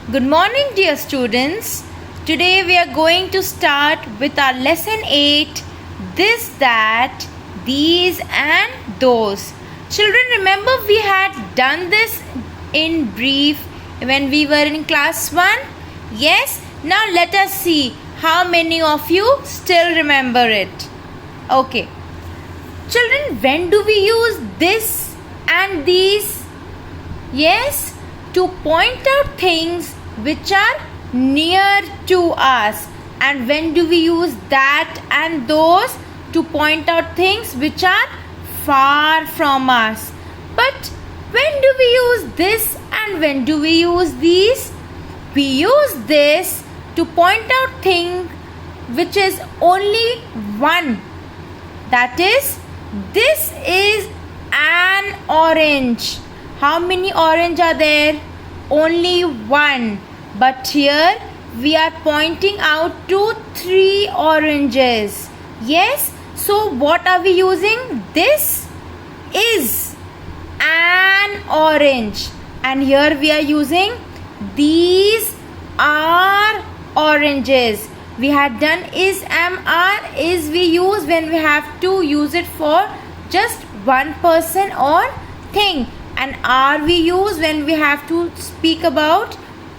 Good morning, dear students. Today we are going to start with our lesson 8, this, that, these and those. Children, remember we had done this in brief when we were in class 1? Yes? Now let us see how many of you still remember it. Okay. Children, when do we use this and these? Yes? To point out things which are near to us. And when do we use that and those? To point out things which are far from us. But when do we use this and when do we use these? We use this to point out thing which is only one. That is, this is an orange. How many orange are there? Only one. But here we are pointing out to 3 oranges. Yes? So what are we using? This is an orange. And here we are using these are oranges. We had done is, am, are. Is we use when we have to use it for just one person or thing. And are we use when we have to speak about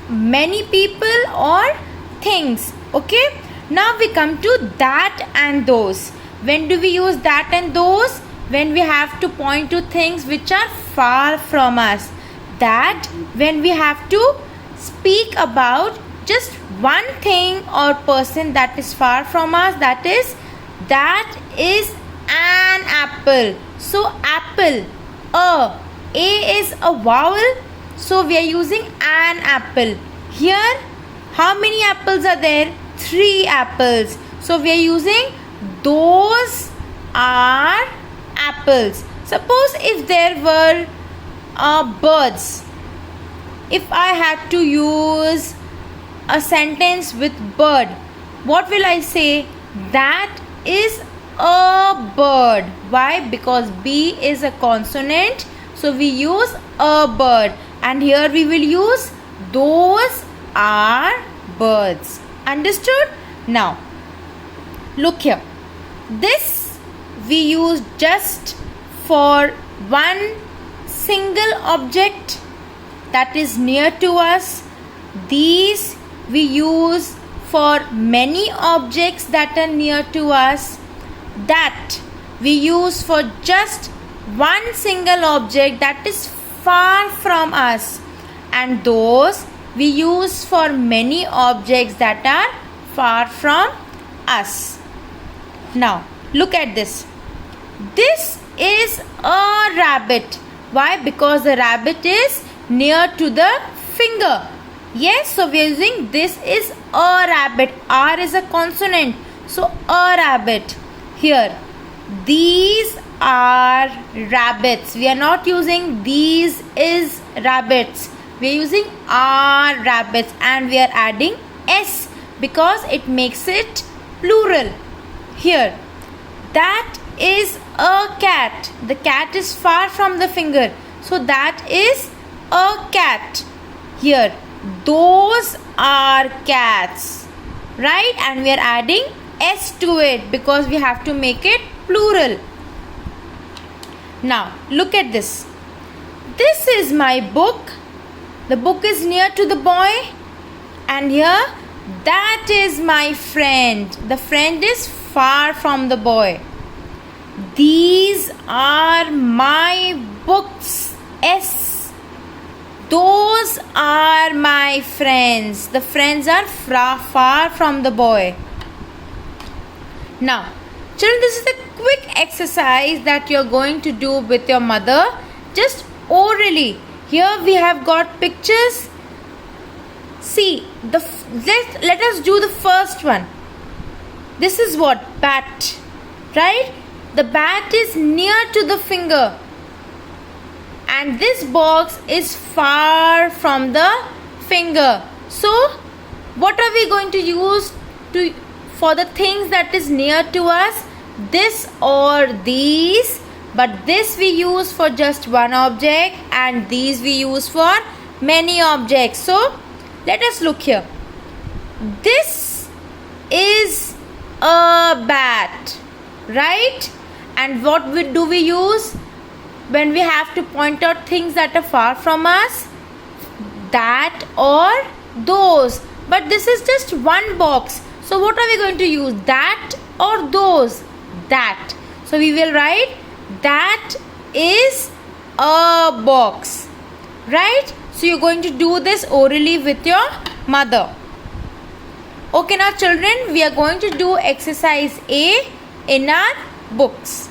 many people or things. Okay. Now we come to that and those. When do we use that and those? When we have to point to things which are far from us. That when we have to speak about just one thing or person that is far from us, that is an apple. So apple, A is a vowel, so we are using an apple. Here, how many apples are there? 3 apples. So we are using those are apples. Suppose if there were birds. If I had to use a sentence with bird, what will I say? That is a bird. Why? Because B is a consonant. So we use a bird. And here we will use those are birds. Understood? Now, look here. This we use just for one single object that is near to us. These we use for many objects that are near to us. That we use for just one single object that is far from us. And those we use for many objects that are far from us. Now look at this. This is a rabbit. Why? Because the rabbit is near to the finger. Yes, so we are using this is a rabbit. R is a consonant. So a rabbit. Here, these are rabbits. We are not using these is rabbits. We are using are rabbits and we are adding S because it makes it plural. Here, that is a cat. The cat is far from the finger. So that is a cat. Here, those are cats. Right? And we are adding S to it because we have to make it plural. Now, look at this. This is my book. The book is near to the boy. And here, that is my friend. The friend is far from the boy. These are my books. S. Those are my friends. The friends are far from the boy. Now, children, this is a quick exercise that you are going to do with your mother. Just orally. Here we have got pictures. See, let us do the first one. This is what? Bat. Right? The bat is near to the finger. And this box is far from the finger. So, what are we going to use for the things that is near to us? This or these. But this we use for just one object and these we use for many objects. So, Let us look here. This is a bat, right? And what do we use when we have to point out things that are far from us? That or those. But this is just one box. So what are we going to use? That or those? That. So we will write that is a box. Right? So you're going to do this orally with your mother. Okay, now children, we are going to do exercise A in our books.